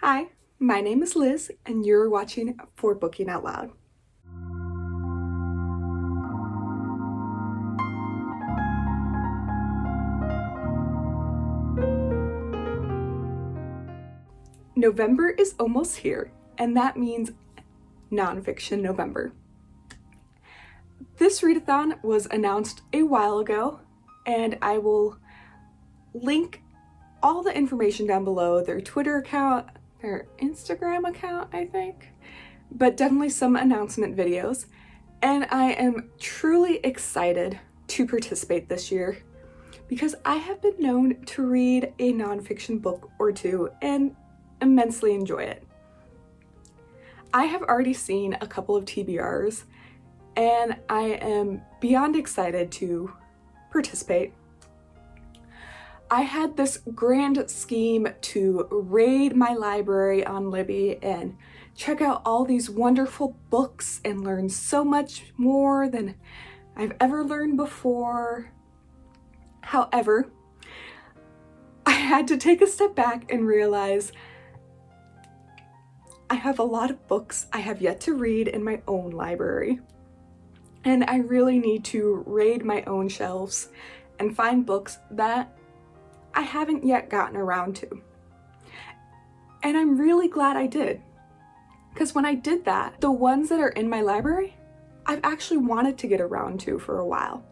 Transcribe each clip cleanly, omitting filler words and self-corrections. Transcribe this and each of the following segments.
Hi, my name is Liz, and you're watching For Booking Out Loud. November is almost here, and that means Nonfiction November. This readathon was announced a while ago, and I will link all the information down below, their Twitter account, their Instagram account, I think, but definitely some announcement videos. And I am truly excited to participate this year because I have been known to read a nonfiction book or two and immensely enjoy it. I have already seen a couple of TBRs and I am beyond excited to participate. I had this grand scheme to raid my library on Libby and check out all these wonderful books and learn so much more than I've ever learned before. However, I had to take a step back and realize I have a lot of books I have yet to read in my own library, and I really need to raid my own shelves and find books that I haven't yet gotten around to. And I'm really glad I did, because when I did that, the ones that are in my library, I've actually wanted to get around to for a while.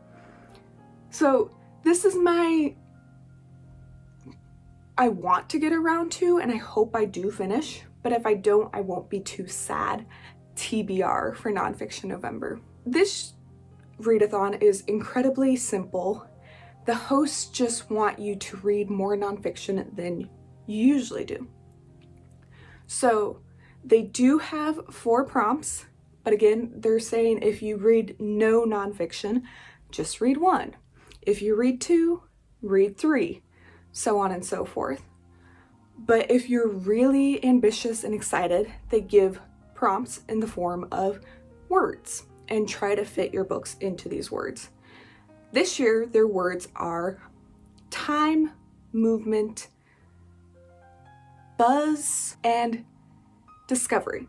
So this is I want to get around to, and I hope I do finish, but if I don't, I won't be too sad. TBR for Nonfiction November. This readathon is incredibly simple. The hosts just want you to read more nonfiction than you usually do. So they do have 4 prompts, but again, they're saying if you read no nonfiction, just read 1. If you read 2, read 3, so on and so forth. But if you're really ambitious and excited, they give prompts in the form of words and try to fit your books into these words. This year, their words are time, movement, buzz, and discovery.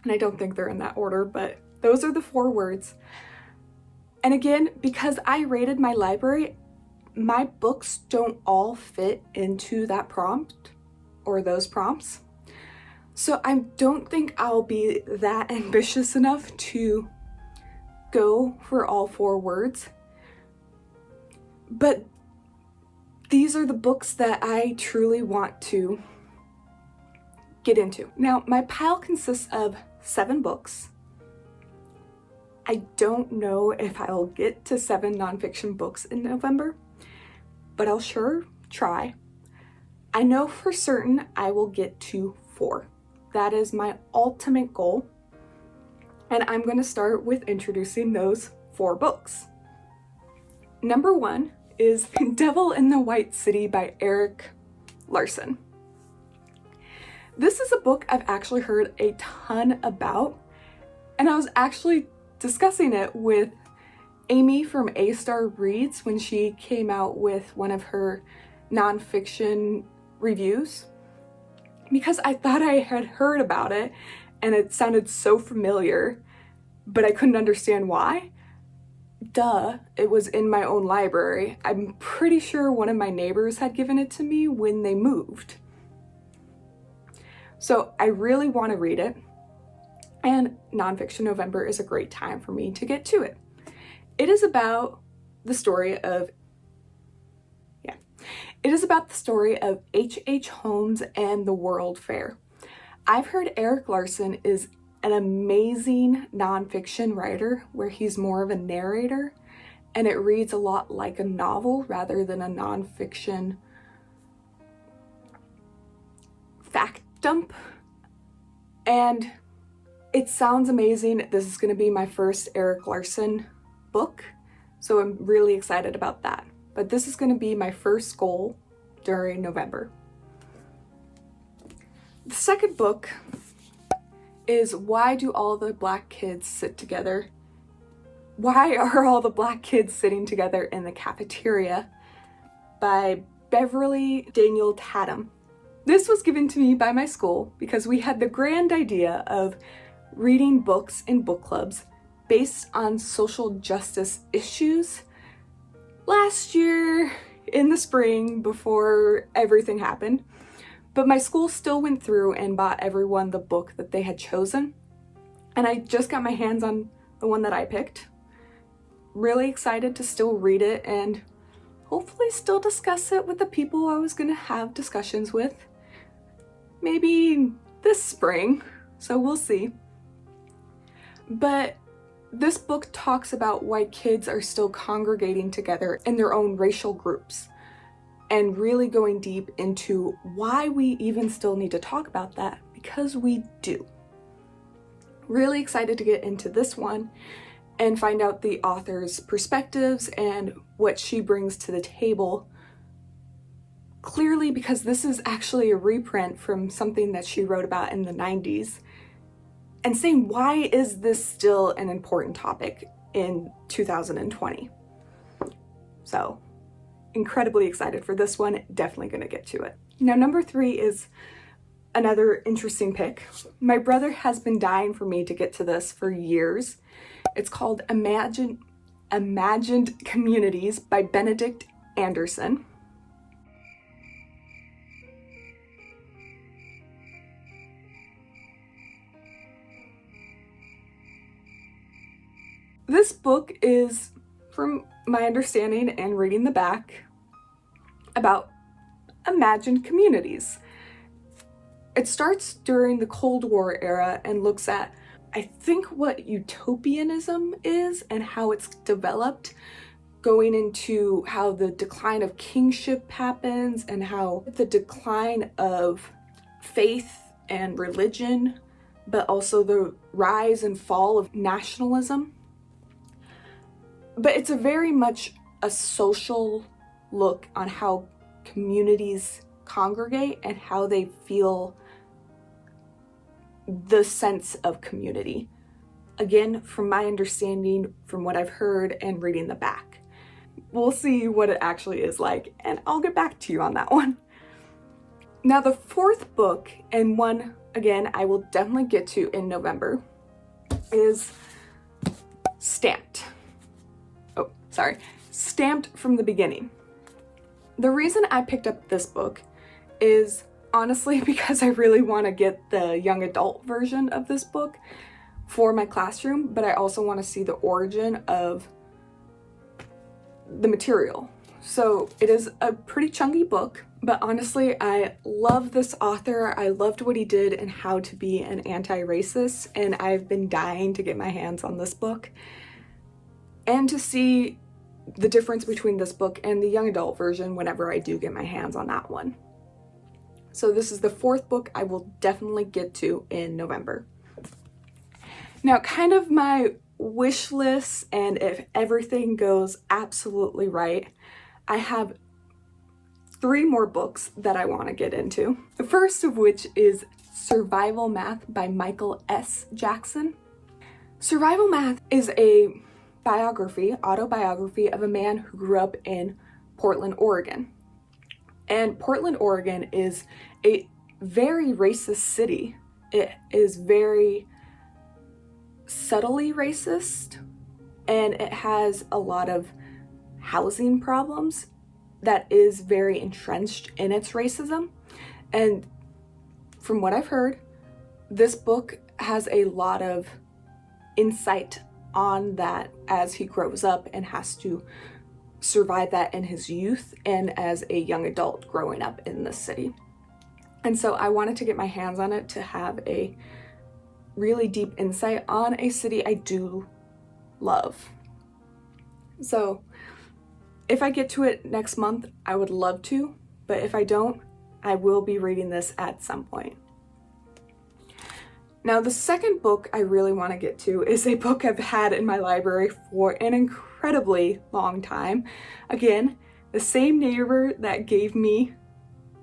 And I don't think they're in that order, but those are the 4 words. And again, because I rated my library, my books don't all fit into that prompt or those prompts. So I don't think I'll be that ambitious enough to go for all 4 words. But these are the books that I truly want to get into. Now, my pile consists of 7 books. I don't know if I'll get to 7 nonfiction books in November, but I'll sure try. I know for certain I will get to 4. That is my ultimate goal. And I'm going to start with introducing those 4 books. Number 1 is Devil in the White City by Erik Larson. This is a book I've actually heard a ton about, and I was actually discussing it with Amy from A Star Reads when she came out with one of her nonfiction reviews, because I thought I had heard about it and it sounded so familiar, but I couldn't understand why. Duh, it was in my own library. I'm pretty sure one of my neighbors had given it to me when they moved. So I really want to read it, and Nonfiction November is a great time for me to get to it. It is about the story of H.H. Holmes and the World Fair. I've heard Erik Larson is an amazing nonfiction writer where he's more of a narrator, and it reads a lot like a novel rather than a nonfiction fact dump. And it sounds amazing. This is going to be my first Erik Larson book, so I'm really excited about that. But this is going to be my first goal during November. The second book is Why Do All the Black Kids Sit Together? Why Are All the Black Kids Sitting Together in the Cafeteria by Beverly Tatum. This was given to me by my school because we had the grand idea of reading books in book clubs based on social justice issues last year in the spring before everything happened. But my school still went through and bought everyone the book that they had chosen. And I just got my hands on the one that I picked. Really excited to still read it and hopefully still discuss it with the people I was gonna have discussions with. Maybe this spring, so we'll see. But this book talks about why kids are still congregating together in their own racial groups and really going deep into why we even still need to talk about that, because we do. Really excited to get into this one and find out the author's perspectives and what she brings to the table. Clearly, because this is actually a reprint from something that she wrote about in the 90s, and saying why is this still an important topic in 2020. So, incredibly excited for this one, definitely gonna get to it. Now, number 3 is another interesting pick. My brother has been dying for me to get to this for years. It's called Imagined Communities by Benedict Anderson. This book is, from my understanding and reading the back, about imagined communities. It starts during the Cold War era and looks at, I think, what utopianism is and how it's developed, going into how the decline of kingship happens and how the decline of faith and religion, but also the rise and fall of nationalism. But it's a very much a social look on how communities congregate and how they feel the sense of community. Again, from my understanding, from what I've heard and reading the back. We'll see what it actually is like, and I'll get back to you on that one. Now, the 4th book, and one, again, I will definitely get to in November, is Stamped. Stamped from the Beginning. The reason I picked up this book is honestly because I really want to get the young adult version of this book for my classroom, but I also want to see the origin of the material. So it is a pretty chunky book, but honestly, I love this author. I loved what he did and how to be an anti-racist, and I've been dying to get my hands on this book and to see the difference between this book and the young adult version whenever I do get my hands on that one. So this is the 4th book I will definitely get to in November. Now, kind of my wish list, and if everything goes absolutely right, I have 3 more books that I want to get into. The first of which is Survival Math by Michael S. Jackson. Survival Math is a autobiography of a man who grew up in Portland, Oregon. And Portland, Oregon is a very racist city. It is very subtly racist, and it has a lot of housing problems that is very entrenched in its racism. And from what I've heard, this book has a lot of insight on that as he grows up and has to survive that in his youth and as a young adult growing up in this city. And so I wanted to get my hands on it to have a really deep insight on a city I do love. So if I get to it next month, I would love to, but if I don't, I will be reading this at some point. Now, the second book I really want to get to is a book I've had in my library for an incredibly long time. Again, the same neighbor that gave me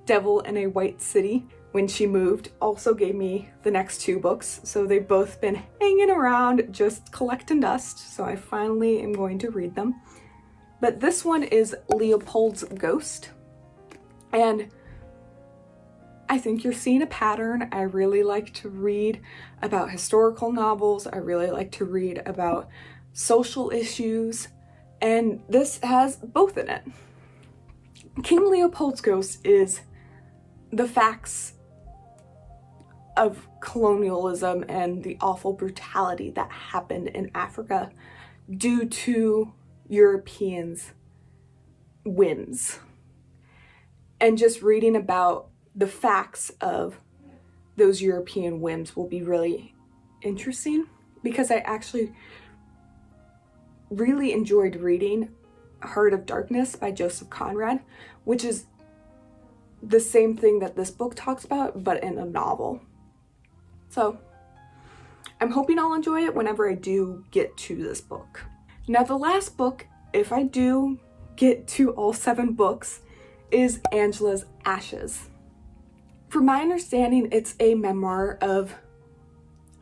Devil in a White City when she moved also gave me the next 2 books, so they've both been hanging around just collecting dust, so I finally am going to read them. But this one is Leopold's Ghost, and I think you're seeing a pattern. I really like to read about historical novels. I really like to read about social issues, and this has both in it. King Leopold's Ghost is the facts of colonialism and the awful brutality that happened in Africa due to Europeans' whims. And just reading about the facts of those European whims will be really interesting, because I actually really enjoyed reading Heart of Darkness by Joseph Conrad, which is the same thing that this book talks about, but in a novel. So I'm hoping I'll enjoy it whenever I do get to this book. Now, the last book, if I do get to all 7 books, is Angela's Ashes. From my understanding, it's a memoir of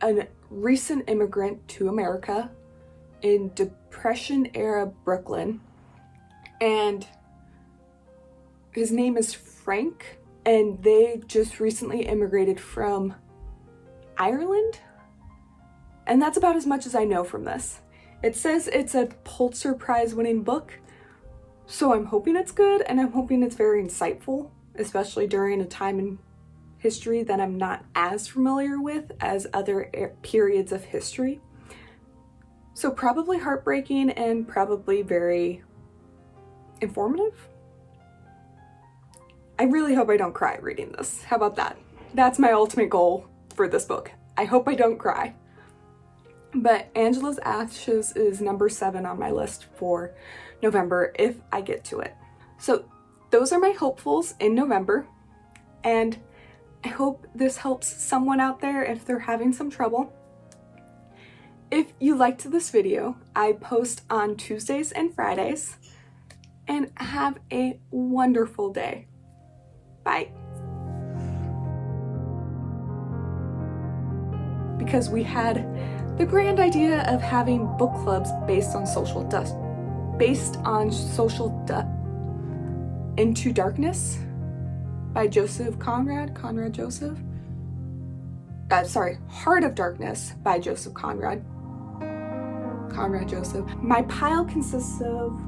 a recent immigrant to America in Depression-era Brooklyn, and his name is Frank, and they just recently immigrated from Ireland, and that's about as much as I know from this. It says it's a Pulitzer Prize winning book, so I'm hoping it's good, and I'm hoping it's very insightful, especially during a time in history that I'm not as familiar with as other periods of history. So probably heartbreaking and probably very informative. I really hope I don't cry reading this. How about that? That's my ultimate goal for this book. I hope I don't cry. But Angela's Ashes is number 7 on my list for November if I get to it. So those are my hopefuls in November, and I hope this helps someone out there if they're having some trouble. If you liked this video, I post on Tuesdays and Fridays, and have a wonderful day. Bye. Because we had the grand idea of having book clubs based on Into Darkness by Joseph Conrad Joseph. Heart of Darkness by Joseph Conrad Joseph. My pile consists of